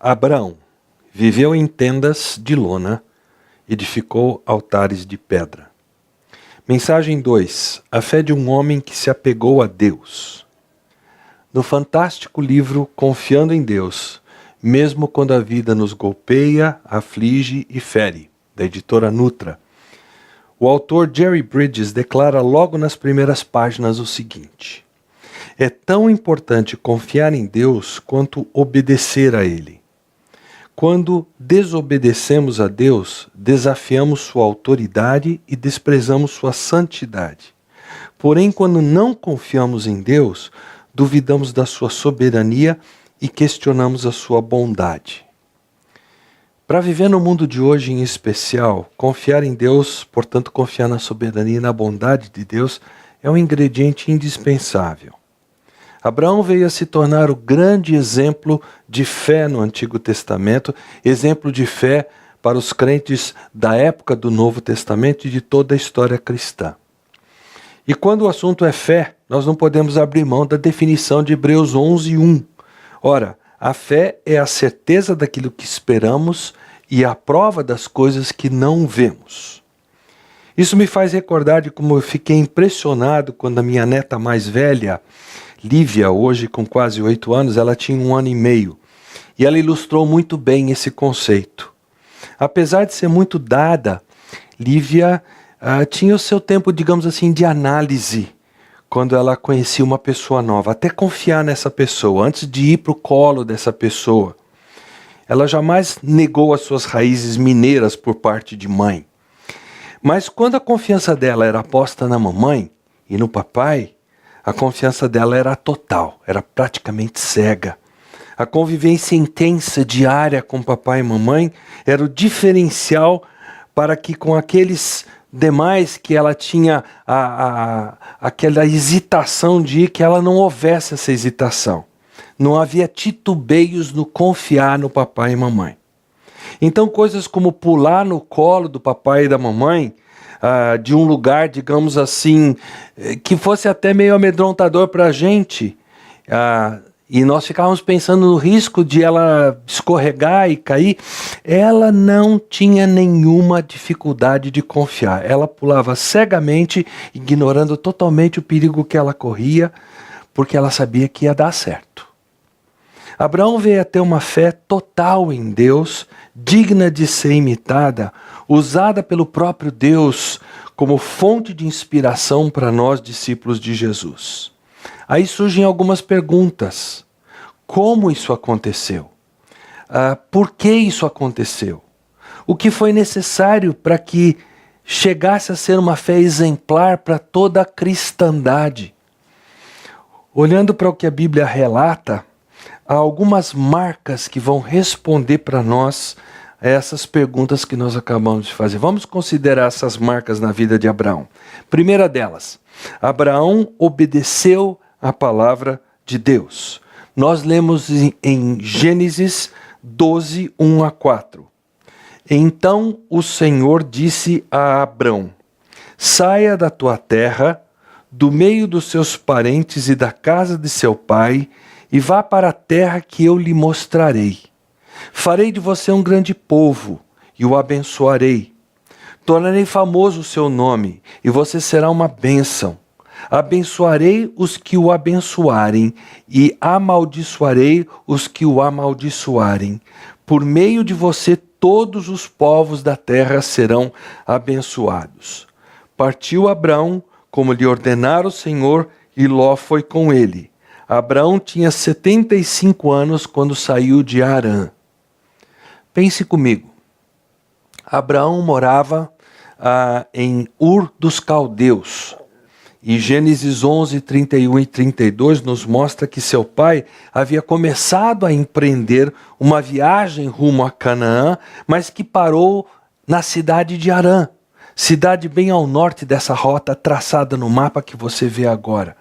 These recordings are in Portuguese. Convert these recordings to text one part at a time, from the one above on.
Abraão viveu em tendas de lona, edificou altares de pedra. Mensagem 2. A fé de um homem que se apegou a Deus. No fantástico livro Confiando em Deus, mesmo quando a vida nos golpeia, aflige e fere, da editora Nutra, o autor Jerry Bridges declara logo nas primeiras páginas o seguinte: é tão importante confiar em Deus quanto obedecer a Ele. Quando desobedecemos a Deus, desafiamos sua autoridade e desprezamos sua santidade. Porém, quando não confiamos em Deus, duvidamos da sua soberania e questionamos a sua bondade. Para viver no mundo de hoje em especial, confiar em Deus, portanto confiar na soberania e na bondade de Deus, é um ingrediente indispensável. Abraão veio a se tornar o grande exemplo de fé no Antigo Testamento, exemplo de fé para os crentes da época do Novo Testamento e de toda a história cristã. E quando o assunto é fé, nós não podemos abrir mão da definição de Hebreus 11:1. Ora, a fé é a certeza daquilo que esperamos e a prova das coisas que não vemos. Isso me faz recordar de como eu fiquei impressionado quando a minha neta mais velha, Lívia, hoje com quase 8 anos, ela tinha 1 ano e meio. E ela ilustrou muito bem esse conceito. Apesar de ser muito dada, Lívia tinha o seu tempo, digamos assim, de análise, quando ela conhecia uma pessoa nova, até confiar nessa pessoa, antes de ir para o colo dessa pessoa. Ela jamais negou as suas raízes mineiras por parte de mãe. Mas quando a confiança dela era posta na mamãe e no papai, a confiança dela era total, era praticamente cega. A convivência intensa, diária com papai e mamãe era o diferencial para que com aqueles demais que ela tinha aquela hesitação de ir, que ela não houvesse essa hesitação. Não havia titubeios no confiar no papai e mamãe. Então coisas como pular no colo do papai e da mamãe, de um lugar, digamos assim, que fosse até meio amedrontador para a gente, e nós ficávamos pensando no risco de ela escorregar e cair, ela não tinha nenhuma dificuldade de confiar. Ela pulava cegamente, ignorando totalmente o perigo que ela corria, porque ela sabia que ia dar certo. Abraão veio a ter uma fé total em Deus, digna de ser imitada, usada pelo próprio Deus como fonte de inspiração para nós, discípulos de Jesus. Aí surgem algumas perguntas. Como isso aconteceu? Por que isso aconteceu? O que foi necessário para que chegasse a ser uma fé exemplar para toda a cristandade? Olhando para o que a Bíblia relata, há algumas marcas que vão responder para nós a essas perguntas que nós acabamos de fazer. Vamos considerar essas marcas na vida de Abraão. Primeira delas, Abraão obedeceu a palavra de Deus. Nós lemos em Gênesis 12, 1-4. Então o Senhor disse a Abrão: saia da tua terra, do meio dos seus parentes e da casa de seu pai, e vá para a terra que eu lhe mostrarei. Farei de você um grande povo, e o abençoarei. Tornarei famoso o seu nome, e você será uma bênção. Abençoarei os que o abençoarem, e amaldiçoarei os que o amaldiçoarem. Por meio de você todos os povos da terra serão abençoados. Partiu Abrão, como lhe ordenara o Senhor, e Ló foi com ele. Abraão tinha 75 anos quando saiu de Harã. Pense comigo. Abraão morava em Ur dos Caldeus. E Gênesis 11, 31 e 32 nos mostra que seu pai havia começado a empreender uma viagem rumo a Canaã, mas que parou na cidade de Harã. Cidade bem ao norte dessa rota traçada no mapa que você vê agora.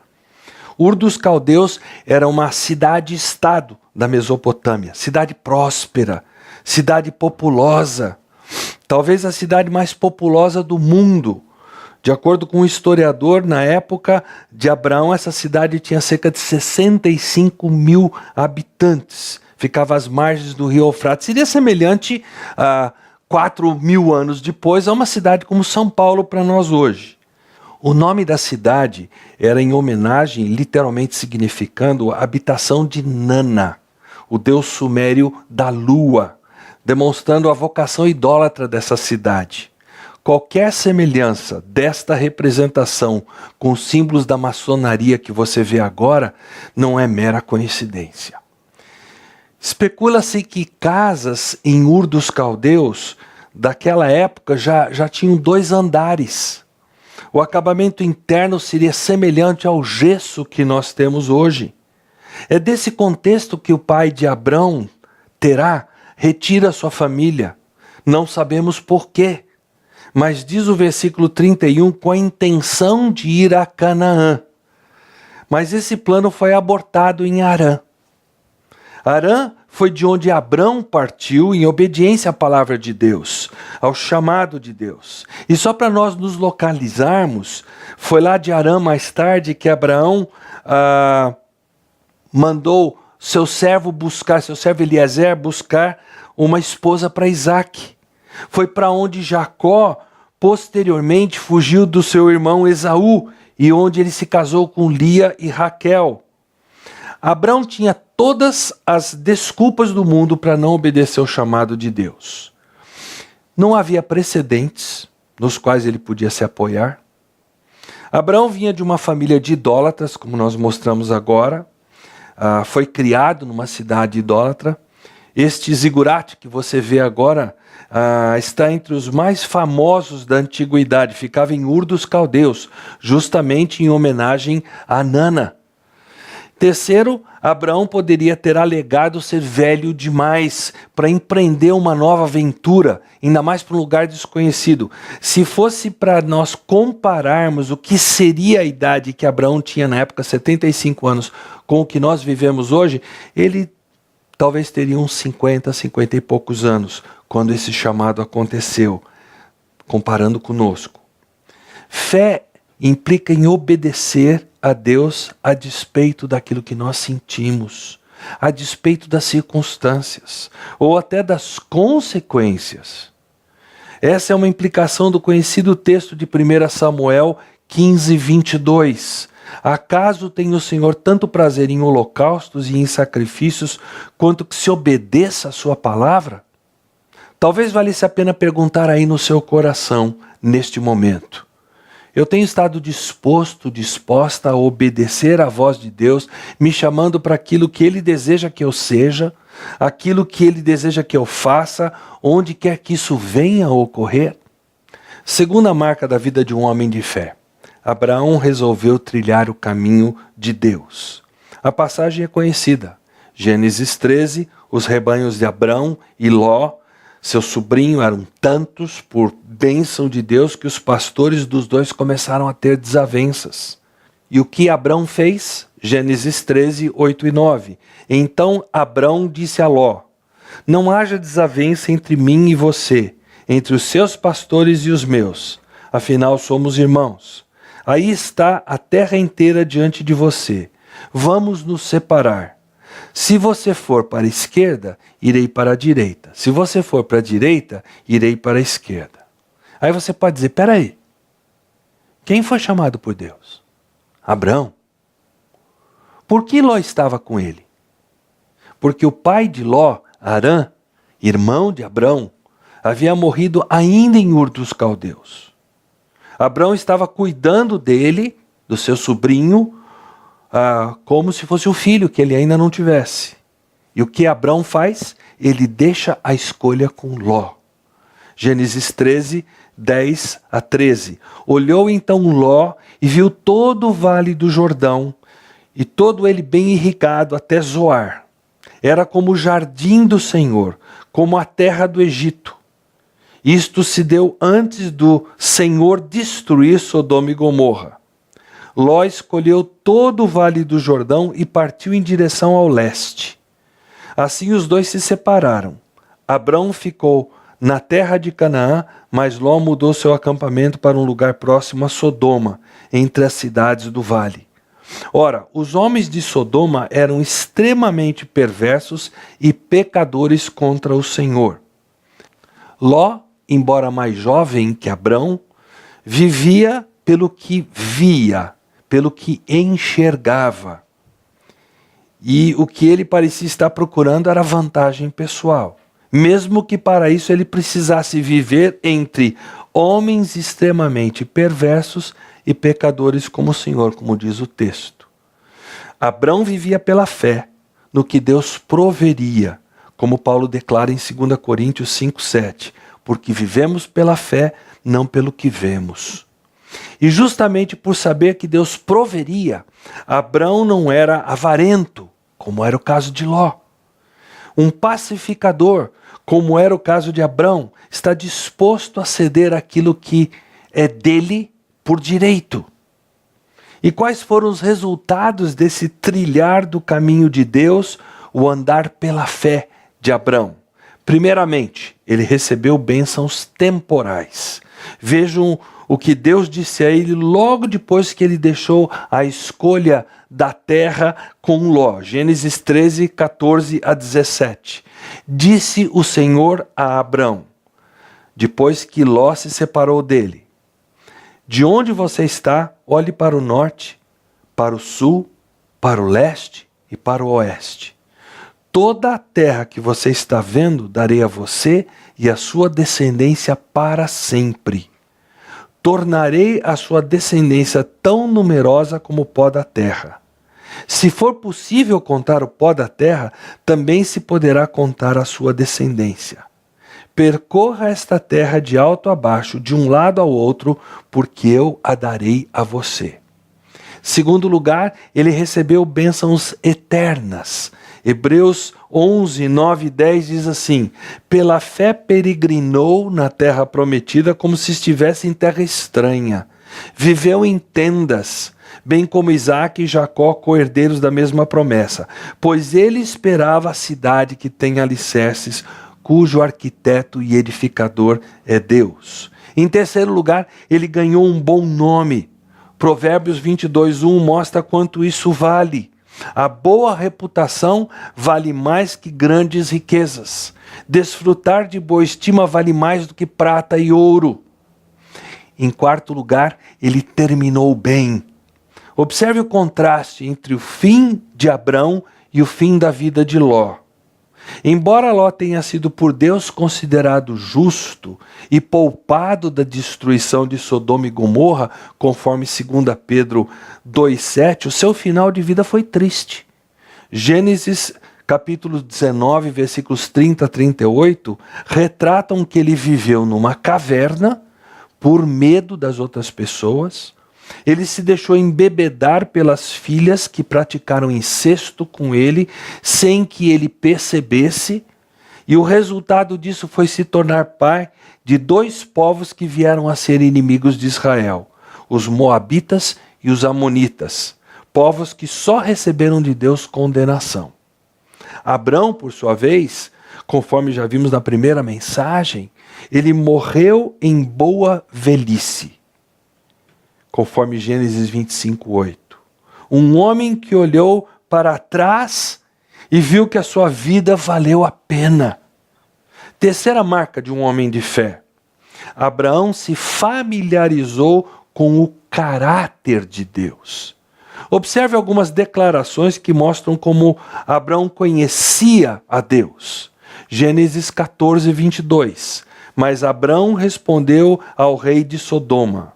Ur dos Caldeus era uma cidade-estado da Mesopotâmia, cidade próspera, cidade populosa, talvez a cidade mais populosa do mundo. De acordo com um historiador, na época de Abraão, essa cidade tinha cerca de 65 mil habitantes. ficava às margens do rio Eufrates. Seria semelhante a 4.000 anos depois a uma cidade como São Paulo para nós hoje. O nome da cidade era em homenagem, literalmente significando a habitação de Nana, o deus sumério da lua, demonstrando a vocação idólatra dessa cidade. Qualquer semelhança desta representação com os símbolos da maçonaria que você vê agora não é mera coincidência. Especula-se que casas em Ur dos Caldeus daquela época já tinham 2 andares. O acabamento interno seria semelhante ao gesso que nós temos hoje. É desse contexto que o pai de Abrão, Terá, retira sua família. Não sabemos porquê, mas diz o versículo 31, com a intenção de ir a Canaã. Mas esse plano foi abortado em Harã. Harã foi de onde Abrão partiu em obediência à palavra de Deus, ao chamado de Deus. E só para nós nos localizarmos, foi lá de Harã mais tarde que Abraão mandou seu servo Eliezer buscar uma esposa para Isaque. Foi para onde Jacó posteriormente fugiu do seu irmão Esaú e onde ele se casou com Lia e Raquel. Abrão tinha todas as desculpas do mundo para não obedecer ao chamado de Deus. Não havia precedentes nos quais ele podia se apoiar. Abrão vinha de uma família de idólatras, como nós mostramos agora. Foi criado numa cidade idólatra. Este zigurate que você vê agora está entre os mais famosos da antiguidade. Ficava em Ur dos Caldeus, justamente em homenagem a Nana. Terceiro, Abraão poderia ter alegado ser velho demais para empreender uma nova aventura, ainda mais para um lugar desconhecido. Se fosse para nós compararmos o que seria a idade que Abraão tinha na época, 75 anos, com o que nós vivemos hoje, ele talvez teria uns 50 e poucos anos, quando esse chamado aconteceu, comparando conosco. Fé implica em obedecer a Deus a despeito daquilo que nós sentimos, a despeito das circunstâncias, ou até das consequências. Essa é uma implicação do conhecido texto de 1 Samuel 15, 22. Acaso tem o Senhor tanto prazer em holocaustos e em sacrifícios, quanto que se obedeça a sua palavra? Talvez valesse a pena perguntar aí no seu coração, neste momento. Eu tenho estado disposta a obedecer à voz de Deus, me chamando para aquilo que Ele deseja que eu seja, aquilo que Ele deseja que eu faça, onde quer que isso venha a ocorrer? Segunda marca da vida de um homem de fé. Abraão resolveu trilhar o caminho de Deus. A passagem é conhecida. Gênesis 13, os rebanhos de Abrão e Ló, seu sobrinho, eram tantos por bênção de Deus que os pastores dos dois começaram a ter desavenças. E o que Abrão fez? Gênesis 13, 8 e 9. Então Abrão disse a Ló: não haja desavença entre mim e você, entre os seus pastores e os meus. Afinal, somos irmãos. Aí está a terra inteira diante de você. Vamos nos separar. Se você for para a esquerda, irei para a direita. Se você for para a direita, irei para a esquerda. Aí você pode dizer, peraí, quem foi chamado por Deus? Abrão. Por que Ló estava com ele? Porque o pai de Ló, Harã, irmão de Abrão, havia morrido ainda em Ur dos Caldeus. Abrão estava cuidando dele, do seu sobrinho, como se fosse um filho que ele ainda não tivesse. E o que Abrão faz? Ele deixa a escolha com Ló. Gênesis 13, 10 a 13. Olhou então Ló e viu todo o vale do Jordão, e todo ele bem irrigado até Zoar. Era como o jardim do Senhor, como a terra do Egito. Isto se deu antes do Senhor destruir Sodoma e Gomorra. Ló escolheu todo o vale do Jordão e partiu em direção ao leste. Assim os dois se separaram. Abrão ficou na terra de Canaã, mas Ló mudou seu acampamento para um lugar próximo a Sodoma, entre as cidades do vale. Ora, os homens de Sodoma eram extremamente perversos e pecadores contra o Senhor. Ló, embora mais jovem que Abrão, vivia pelo que via, pelo que enxergava. E o que ele parecia estar procurando era vantagem pessoal. Mesmo que para isso ele precisasse viver entre homens extremamente perversos e pecadores como o Senhor, como diz o texto. Abrão vivia pela fé no que Deus proveria, como Paulo declara em 2 Coríntios 5:7, porque vivemos pela fé, não pelo que vemos. E justamente por saber que Deus proveria, Abrão não era avarento, como era o caso de Ló. Um pacificador, como era o caso de Abrão, está disposto a ceder aquilo que é dele por direito. E quais foram os resultados desse trilhar do caminho de Deus, o andar pela fé de Abrão? Primeiramente, ele recebeu bênçãos temporais. Vejam o que Deus disse a ele logo depois que ele deixou a escolha da terra com Ló. Gênesis 13, 14 a 17. Disse o Senhor a Abrão, depois que Ló se separou dele: de onde você está, olhe para o norte, para o sul, para o leste e para o oeste. Toda a terra que você está vendo darei a você e a sua descendência para sempre. Tornarei a sua descendência tão numerosa como o pó da terra. Se for possível contar o pó da terra, também se poderá contar a sua descendência. Percorra esta terra de alto a baixo, de um lado ao outro, porque eu a darei a você. Segundo lugar, ele recebeu bênçãos eternas. Hebreus 11, 9 e 10 diz assim: pela fé peregrinou na terra prometida como se estivesse em terra estranha. Viveu em tendas, bem como Isaque e Jacó, co-herdeiros da mesma promessa, pois ele esperava a cidade que tem alicerces, cujo arquiteto e edificador é Deus. Em terceiro lugar, ele ganhou um bom nome. Provérbios 22:1 mostra quanto isso vale. A boa reputação vale mais que grandes riquezas. Desfrutar de boa estima vale mais do que prata e ouro. Em quarto lugar, ele terminou bem. Observe o contraste entre o fim de Abrão e o fim da vida de Ló. Embora Ló tenha sido por Deus considerado justo e poupado da destruição de Sodoma e Gomorra, conforme 2 Pedro 2,7, o seu final de vida foi triste. Gênesis capítulo 19, versículos 30 a 38, retratam que ele viveu numa caverna por medo das outras pessoas. Ele se deixou embebedar pelas filhas que praticaram incesto com ele, sem que ele percebesse, e o resultado disso foi se tornar pai de 2 povos que vieram a ser inimigos de Israel, os Moabitas e os Amonitas, povos que só receberam de Deus condenação. Abrão, por sua vez, conforme já vimos na primeira mensagem, ele morreu em boa velhice, conforme Gênesis 25:8. Um homem que olhou para trás e viu que a sua vida valeu a pena. Terceira marca de um homem de fé: Abraão se familiarizou com o caráter de Deus. Observe algumas declarações que mostram como Abraão conhecia a Deus. Gênesis 14:22. Mas Abraão respondeu ao rei de Sodoma: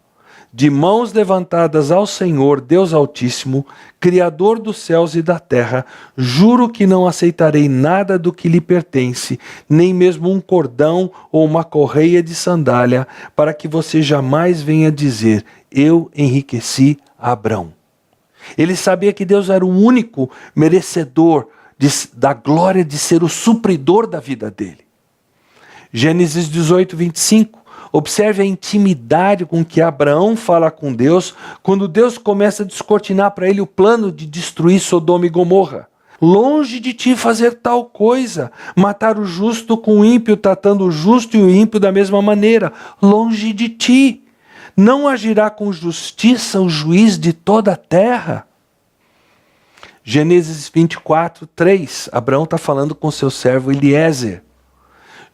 de mãos levantadas ao Senhor, Deus Altíssimo, Criador dos céus e da terra, juro que não aceitarei nada do que lhe pertence, nem mesmo um cordão ou uma correia de sandália, para que você jamais venha dizer: eu enriqueci Abrão. Ele sabia que Deus era o único merecedor da glória de ser o supridor da vida dele. Gênesis 18:25. Observe a intimidade com que Abraão fala com Deus quando Deus começa a descortinar para ele o plano de destruir Sodoma e Gomorra. Longe de ti fazer tal coisa, matar o justo com o ímpio, tratando o justo e o ímpio da mesma maneira. Longe de ti. Não agirá com justiça o juiz de toda a terra? Gênesis 24, 3. Abraão está falando com seu servo Eliezer.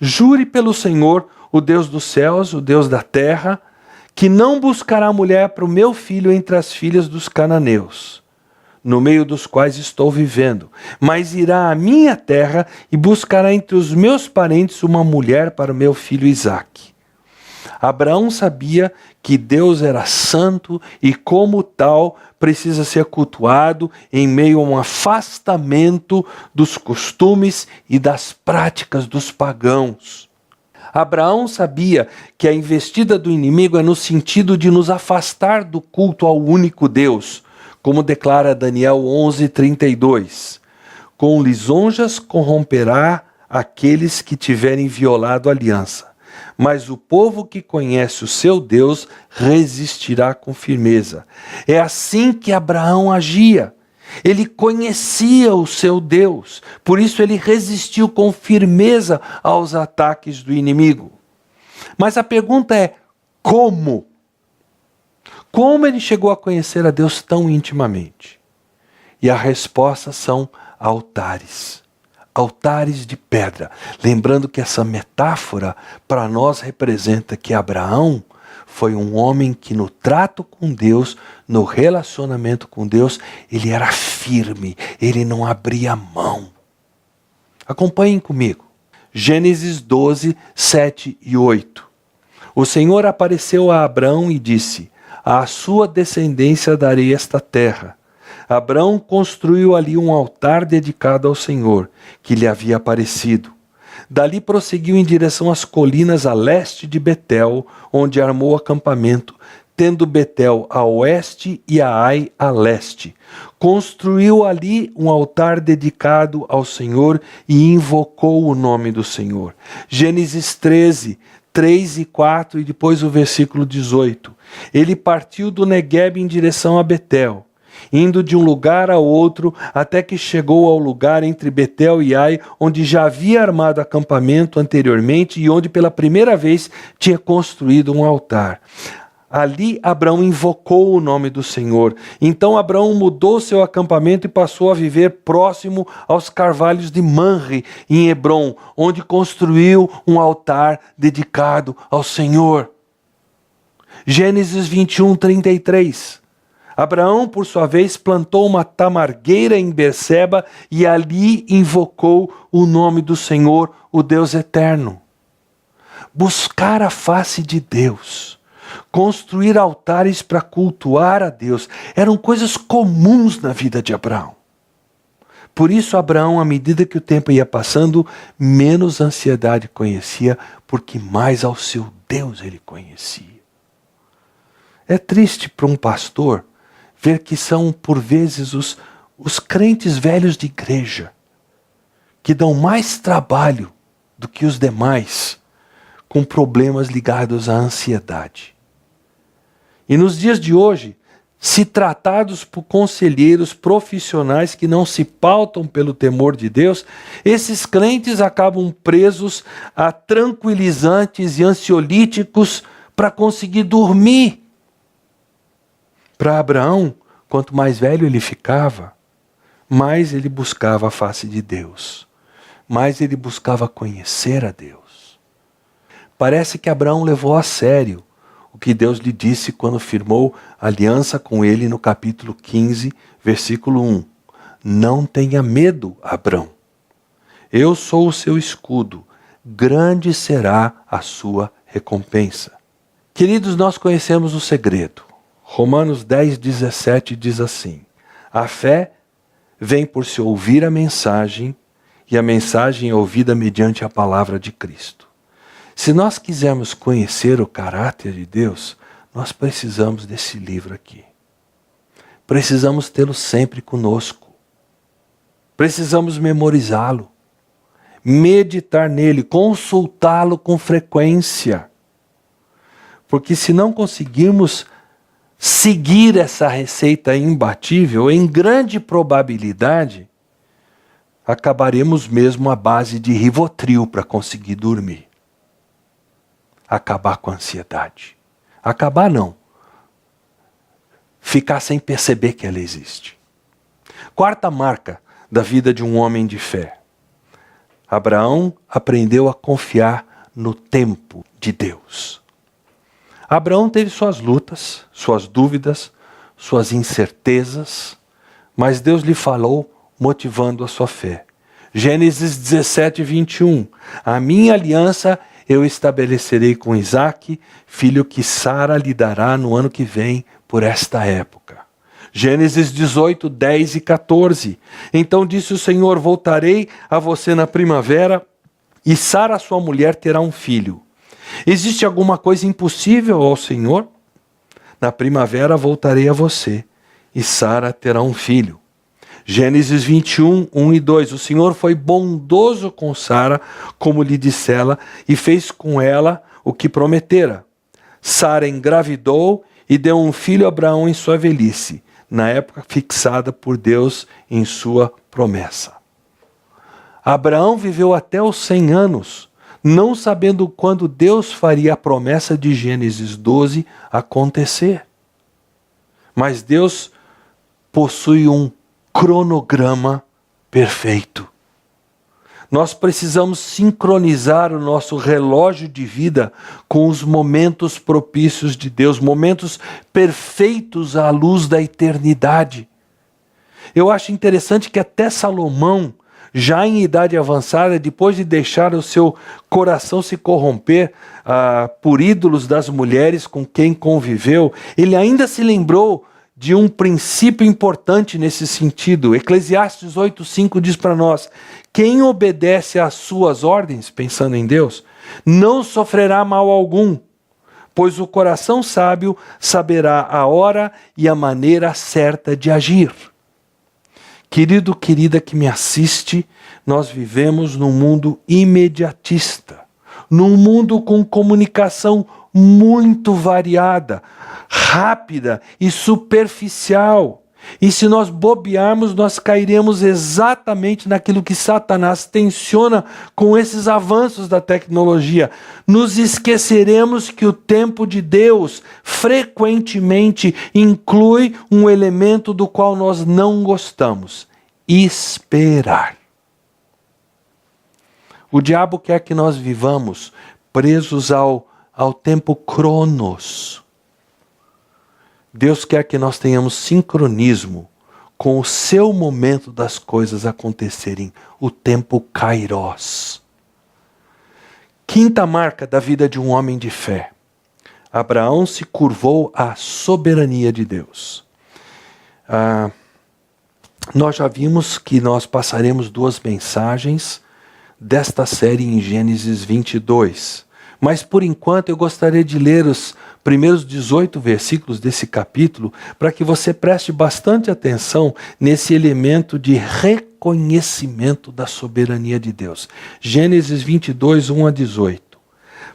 Jure pelo Senhor, o Deus dos céus, o Deus da terra, que não buscará mulher para o meu filho entre as filhas dos cananeus, no meio dos quais estou vivendo, mas irá à minha terra e buscará entre os meus parentes uma mulher para o meu filho Isaque. Abraão sabia que Deus era santo e, como tal, precisa ser cultuado em meio a um afastamento dos costumes e das práticas dos pagãos. Abraão sabia que a investida do inimigo é no sentido de nos afastar do culto ao único Deus, como declara Daniel 11:32. Com lisonjas corromperá aqueles que tiverem violado a aliança, mas o povo que conhece o seu Deus resistirá com firmeza. É assim que Abraão agia. Ele conhecia o seu Deus, por isso ele resistiu com firmeza aos ataques do inimigo. Mas a pergunta é: como? Como ele chegou a conhecer a Deus tão intimamente? E a resposta são altares. Altares de pedra. Lembrando que essa metáfora para nós representa que Abraão foi um homem que no trato com Deus, no relacionamento com Deus, ele era firme, ele não abria mão. Acompanhem comigo. Gênesis 12, 7 e 8. O Senhor apareceu a Abraão e disse: à sua descendência darei esta terra. Abraão construiu ali um altar dedicado ao Senhor, que lhe havia aparecido. Dali prosseguiu em direção às colinas a leste de Betel, onde armou acampamento, tendo Betel a oeste e Ai a leste. Construiu ali um altar dedicado ao Senhor e invocou o nome do Senhor. Gênesis 13, 3 e 4 e depois o versículo 18. Ele partiu do Negueb em direção a Betel, indo de um lugar a outro, até que chegou ao lugar entre Betel e Ai, onde já havia armado acampamento anteriormente e onde pela primeira vez tinha construído um altar. Ali Abraão invocou o nome do Senhor. Então Abraão mudou seu acampamento e passou a viver próximo aos carvalhos de Manre, em Hebrom, onde construiu um altar dedicado ao Senhor. Gênesis 21, 33. Abraão, por sua vez, plantou uma tamargueira em Berseba e ali invocou o nome do Senhor, o Deus eterno. Buscar a face de Deus, construir altares para cultuar a Deus, eram coisas comuns na vida de Abraão. Por isso Abraão, à medida que o tempo ia passando, menos ansiedade conhecia, porque mais ao seu Deus ele conhecia. É triste para um pastor ver que são, por vezes, os crentes velhos de igreja que dão mais trabalho do que os demais com problemas ligados à ansiedade. E nos dias de hoje, se tratados por conselheiros profissionais que não se pautam pelo temor de Deus, esses crentes acabam presos a tranquilizantes e ansiolíticos para conseguir dormir. Para Abraão, quanto mais velho ele ficava, mais ele buscava a face de Deus, mais ele buscava conhecer a Deus. Parece que Abraão levou a sério o que Deus lhe disse quando firmou aliança com ele no capítulo 15, versículo 1. Não tenha medo, Abrão. Eu sou o seu escudo, grande será a sua recompensa. Queridos, nós conhecemos o segredo. Romanos 10, 17 diz assim: a fé vem por se ouvir a mensagem, e a mensagem é ouvida mediante a palavra de Cristo. Se nós quisermos conhecer o caráter de Deus, nós precisamos desse livro aqui. Precisamos tê-lo sempre conosco. Precisamos memorizá-lo, meditar nele, consultá-lo com frequência. Porque se não conseguirmos seguir essa receita imbatível, em grande probabilidade, acabaremos mesmo à base de Rivotril para conseguir dormir. Acabar com a ansiedade. Acabar não. Ficar sem perceber que ela existe. Quarta marca da vida de um homem de fé. Abraão aprendeu a confiar no tempo de Deus. Abraão teve suas lutas, suas dúvidas, suas incertezas, mas Deus lhe falou, motivando a sua fé. Gênesis 17, 21. A minha aliança eu estabelecerei com Isaque, filho que Sara lhe dará no ano que vem, por esta época. Gênesis 18, 10 e 14. Então disse o Senhor, voltarei a você na primavera, e Sara, sua mulher, terá um filho. Existe alguma coisa impossível ao Senhor? Na primavera voltarei a você, e Sara terá um filho. Gênesis 21, 1 e 2. O Senhor foi bondoso com Sara, como lhe dissera, e fez com ela o que prometera. Sara engravidou e deu um filho a Abraão em sua velhice, na época fixada por Deus em sua promessa. Abraão viveu até os 100 anos, não sabendo quando Deus faria a promessa de Gênesis 12 acontecer. Mas Deus possui um cronograma perfeito. Nós precisamos sincronizar o nosso relógio de vida com os momentos propícios de Deus, momentos perfeitos à luz da eternidade. Eu acho interessante que até Salomão, já em idade avançada, depois de deixar o seu coração se corromper por ídolos das mulheres com quem conviveu, ele ainda se lembrou de um princípio importante nesse sentido. Eclesiastes 8:5 diz para nós: quem obedece às suas ordens, pensando em Deus, não sofrerá mal algum, pois o coração sábio saberá a hora e a maneira certa de agir. Querido, querida que me assiste, nós vivemos num mundo imediatista, num mundo com comunicação muito variada, rápida e superficial. E se nós bobearmos, nós cairemos exatamente naquilo que Satanás tenciona com esses avanços da tecnologia. Nos esqueceremos que o tempo de Deus frequentemente inclui um elemento do qual nós não gostamos: esperar. O diabo quer que nós vivamos presos ao tempo cronos. Deus quer que nós tenhamos sincronismo com o seu momento das coisas acontecerem, o tempo kairos. Quinta marca da vida de um homem de fé. Abraão se curvou à soberania de Deus. Nós já vimos que nós passaremos 2 mensagens desta série em Gênesis 22. Mas por enquanto eu gostaria de ler os primeiros 18 versículos desse capítulo para que você preste bastante atenção nesse elemento de reconhecimento da soberania de Deus. Gênesis 22, 1 a 18.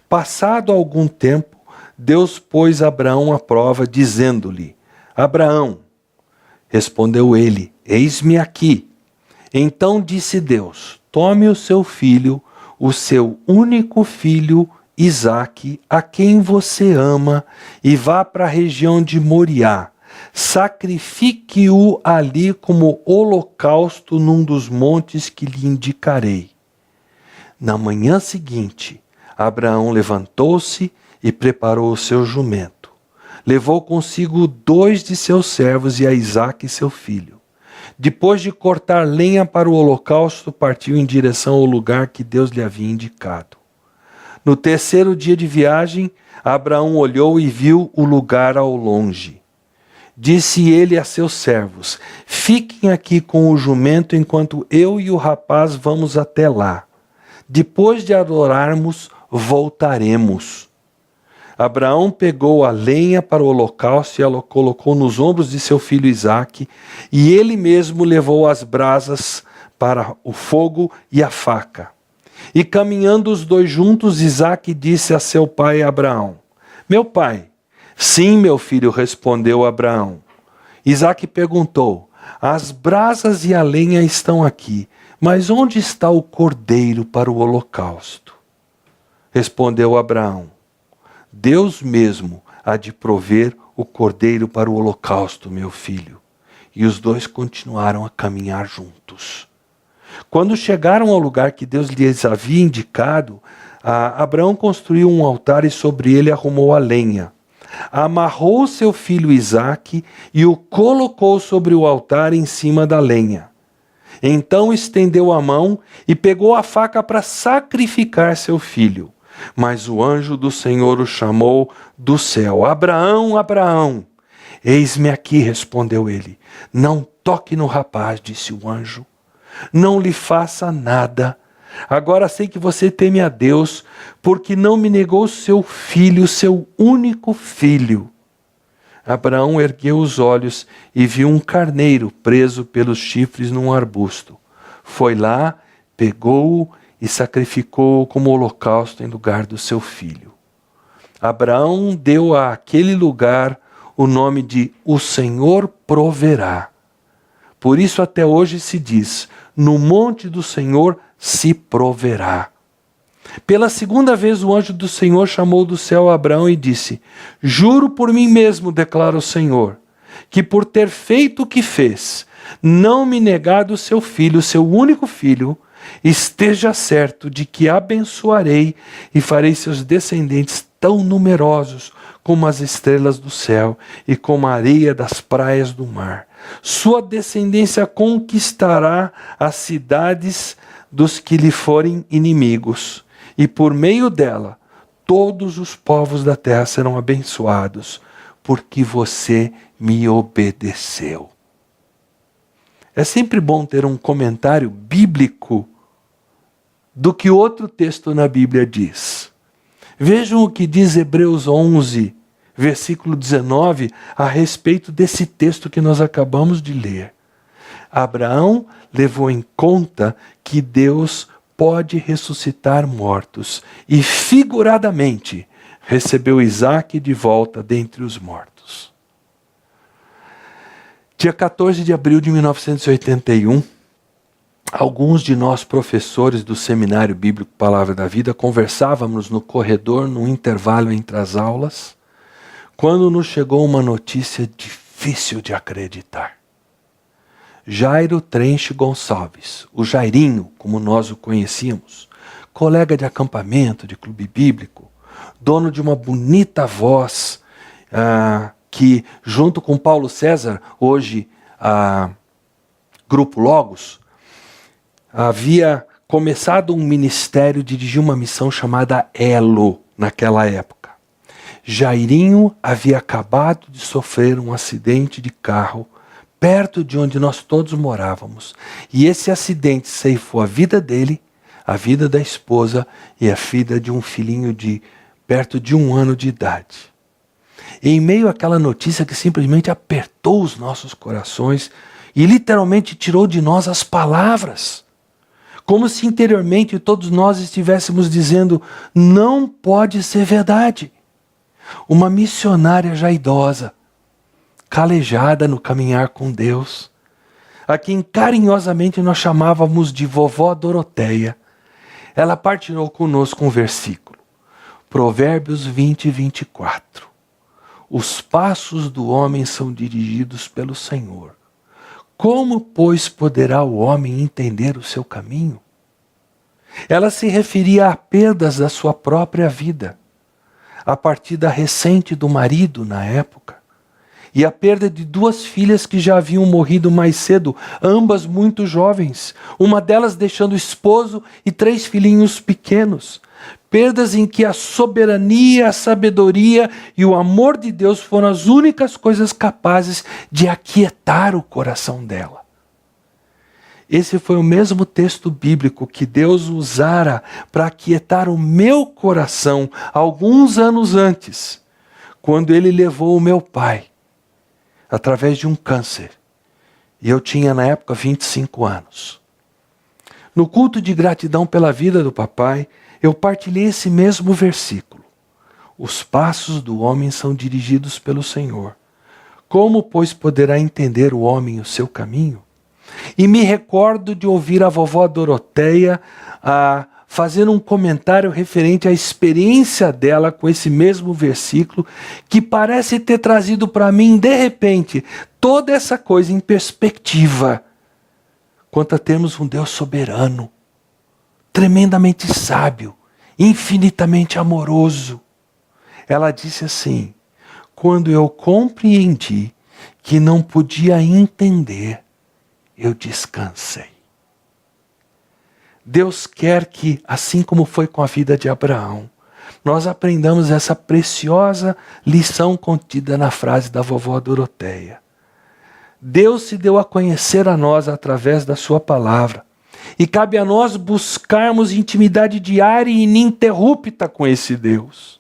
Passado algum tempo, Deus pôs Abraão à prova, dizendo-lhe: Abraão, respondeu ele, eis-me aqui. Então disse Deus: tome o seu filho, o seu único filho, Isaque, a quem você ama, e vá para a região de Moriá. Sacrifique-o ali como holocausto num dos montes que lhe indicarei. Na manhã seguinte, Abraão levantou-se e preparou o seu jumento. Levou consigo 2 de seus servos e a Isaque, seu filho. Depois de cortar lenha para o holocausto, partiu em direção ao lugar que Deus lhe havia indicado. No 3º dia de viagem, Abraão olhou e viu o lugar ao longe. Disse ele a seus servos: fiquem aqui com o jumento enquanto eu e o rapaz vamos até lá. Depois de adorarmos, voltaremos. Abraão pegou a lenha para o holocausto e a colocou nos ombros de seu filho Isaque, e ele mesmo levou as brasas para o fogo e a faca. E caminhando os 2 juntos, Isaque disse a seu pai Abraão: meu pai. Sim, meu filho, respondeu Abraão. Isaque perguntou: as brasas e a lenha estão aqui, mas onde está o cordeiro para o holocausto? Respondeu Abraão: Deus mesmo há de prover o cordeiro para o holocausto, meu filho. E os dois continuaram a caminhar juntos. Quando chegaram ao lugar que Deus lhes havia indicado, Abraão construiu um altar e sobre ele arrumou a lenha. Amarrou seu filho Isaque e o colocou sobre o altar em cima da lenha. Então estendeu a mão e pegou a faca para sacrificar seu filho. Mas o anjo do Senhor o chamou do céu: Abraão, Abraão. Eis-me aqui, respondeu ele. Não toque no rapaz, disse o anjo. Não lhe faça nada. Agora sei que você teme a Deus, porque não me negou seu filho, seu único filho. Abraão ergueu os olhos e viu um carneiro preso pelos chifres num arbusto. Foi lá, pegou-o e sacrificou-o como holocausto em lugar do seu filho. Abraão deu àquele lugar o nome de O Senhor Proverá. Por isso até hoje se diz: no monte do Senhor se proverá. Pela segunda vez o anjo do Senhor chamou do céu Abraão e disse: Juro por mim mesmo, declara o Senhor, que por ter feito o que fez, não me negado o seu filho, seu único filho, esteja certo de que abençoarei e farei seus descendentes tão numerosos como as estrelas do céu e como a areia das praias do mar. Sua descendência conquistará as cidades dos que lhe forem inimigos, e por meio dela todos os povos da terra serão abençoados, porque você me obedeceu. É sempre bom ter um comentário bíblico do que outro texto na Bíblia diz. Vejam o que diz Hebreus 11, versículo 19, a respeito desse texto que nós acabamos de ler. Abraão levou em conta que Deus pode ressuscitar mortos e, figuradamente, recebeu Isaque de volta dentre os mortos. Dia 14 de abril de 1981, alguns de nós professores do Seminário Bíblico Palavra da Vida conversávamos no corredor no intervalo entre as aulas, quando nos chegou uma notícia difícil de acreditar. Jairo Trenche Gonçalves, o Jairinho, como nós o conhecíamos, colega de acampamento, de clube bíblico, dono de uma bonita voz, que junto com Paulo César, hoje Grupo Logos, havia começado um ministério, dirigiu uma missão chamada Elo naquela época. Jairinho havia acabado de sofrer um acidente de carro perto de onde nós todos morávamos. E esse acidente ceifou a vida dele, a vida da esposa e a vida de um filhinho de perto de 1 ano de idade. E em meio àquela notícia que simplesmente apertou os nossos corações e literalmente tirou de nós as palavras, como se interiormente todos nós estivéssemos dizendo: não pode ser verdade. Uma missionária já idosa, calejada no caminhar com Deus, a quem carinhosamente nós chamávamos de Vovó Doroteia, ela partilhou conosco um versículo, Provérbios 20, 24. Os passos do homem são dirigidos pelo Senhor. Como, pois, poderá o homem entender o seu caminho? Ela se referia a perdas da sua própria vida, a partida recente do marido na época, e a perda de 2 filhas que já haviam morrido mais cedo, ambas muito jovens, uma delas deixando o esposo e 3 filhinhos pequenos. Perdas em que a soberania, a sabedoria e o amor de Deus foram as únicas coisas capazes de aquietar o coração dela. Esse foi o mesmo texto bíblico que Deus usara para aquietar o meu coração alguns anos antes, quando Ele levou o meu pai através de um câncer. E eu tinha na época 25 anos. No culto de gratidão pela vida do papai, eu partilhei esse mesmo versículo. Os passos do homem são dirigidos pelo Senhor. Como, pois, poderá entender o homem o seu caminho? E me recordo de ouvir a vovó Doroteia fazendo um comentário referente à experiência dela com esse mesmo versículo, que parece ter trazido para mim, de repente, toda essa coisa em perspectiva, quanto a termos um Deus soberano, tremendamente sábio, infinitamente amoroso. Ela disse assim: quando eu compreendi que não podia entender, eu descansei. Deus quer que, assim como foi com a vida de Abraão, nós aprendamos essa preciosa lição contida na frase da vovó Doroteia. Deus se deu a conhecer a nós através da sua palavra. E cabe a nós buscarmos intimidade diária e ininterrupta com esse Deus.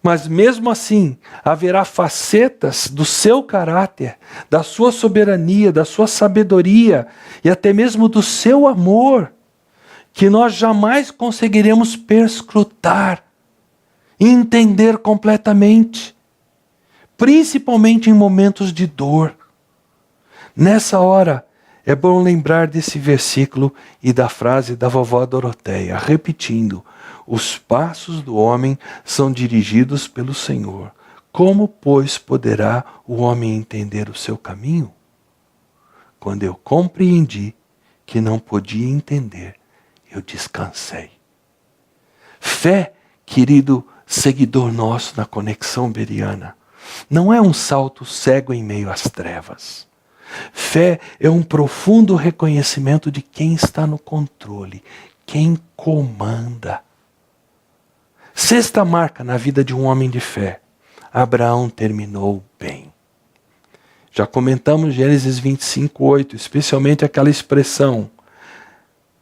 Mas mesmo assim, haverá facetas do seu caráter, da sua soberania, da sua sabedoria e até mesmo do seu amor, que nós jamais conseguiremos perscrutar e entender completamente, principalmente em momentos de dor. Nessa hora, é bom lembrar desse versículo e da frase da vovó Doroteia, repetindo: os passos do homem são dirigidos pelo Senhor. Como, pois, poderá o homem entender o seu caminho? Quando eu compreendi que não podia entender, eu descansei. Fé, querido seguidor nosso na Conexão Beriana, não é um salto cego em meio às trevas. Fé é um profundo reconhecimento de quem está no controle, quem comanda. Sexta marca na vida de um homem de fé: Abraão terminou bem. Já comentamos Gênesis 25:8, especialmente aquela expressão: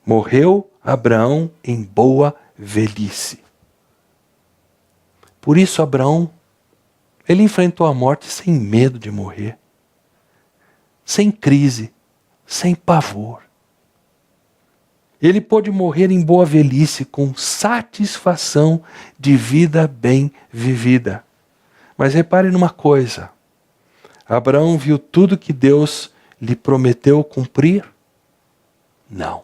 morreu Abraão em boa velhice. Por isso Abraão, ele enfrentou a morte sem medo de morrer, sem crise, sem pavor. Ele pôde morrer em boa velhice com satisfação de vida bem vivida. Mas repare numa coisa: Abraão viu tudo que Deus lhe prometeu cumprir? Não.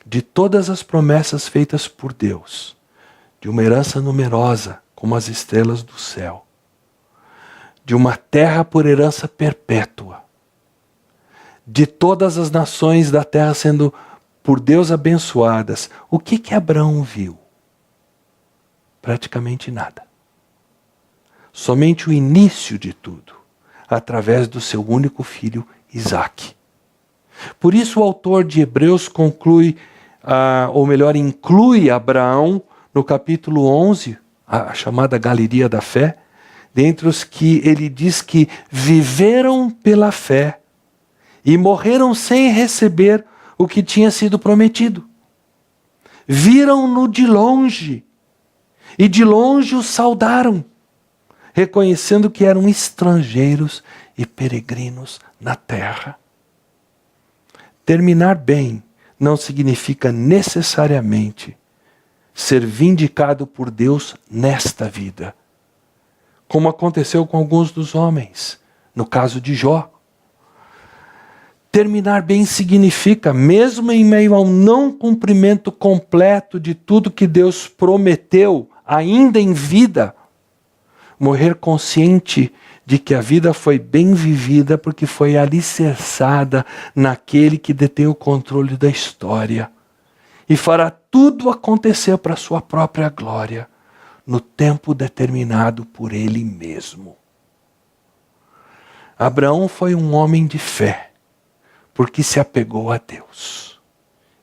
De todas as promessas feitas por Deus, de uma herança numerosa como as estrelas do céu, de uma terra por herança perpétua, de todas as nações da terra sendo por Deus abençoadas, o que Abraão viu? Praticamente nada. Somente o início de tudo, através do seu único filho, Isaque. Por isso o autor de Hebreus conclui, ou melhor, inclui Abraão no capítulo 11, a chamada Galeria da Fé, dentre os que ele diz que viveram pela fé e morreram sem receber o que tinha sido prometido. Viram-no de longe e de longe o saudaram, reconhecendo que eram estrangeiros e peregrinos na terra. Terminar bem não significa necessariamente ser vindicado por Deus nesta vida, como aconteceu com alguns dos homens, no caso de Jó. Terminar bem significa, mesmo em meio ao não cumprimento completo de tudo que Deus prometeu, ainda em vida, morrer consciente de que a vida foi bem vivida porque foi alicerçada naquele que detém o controle da história e fará tudo acontecer para a sua própria glória, no tempo determinado por Ele mesmo. Abraão foi um homem de fé, porque se apegou a Deus.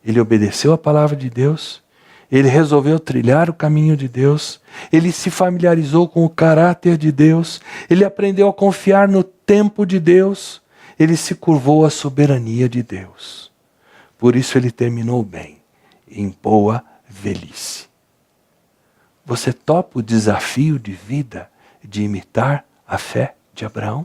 Ele obedeceu a palavra de Deus, ele resolveu trilhar o caminho de Deus, ele se familiarizou com o caráter de Deus, ele aprendeu a confiar no tempo de Deus, ele se curvou à soberania de Deus. Por isso ele terminou bem, em boa velhice. Você topa o desafio de vida de imitar a fé de Abraão?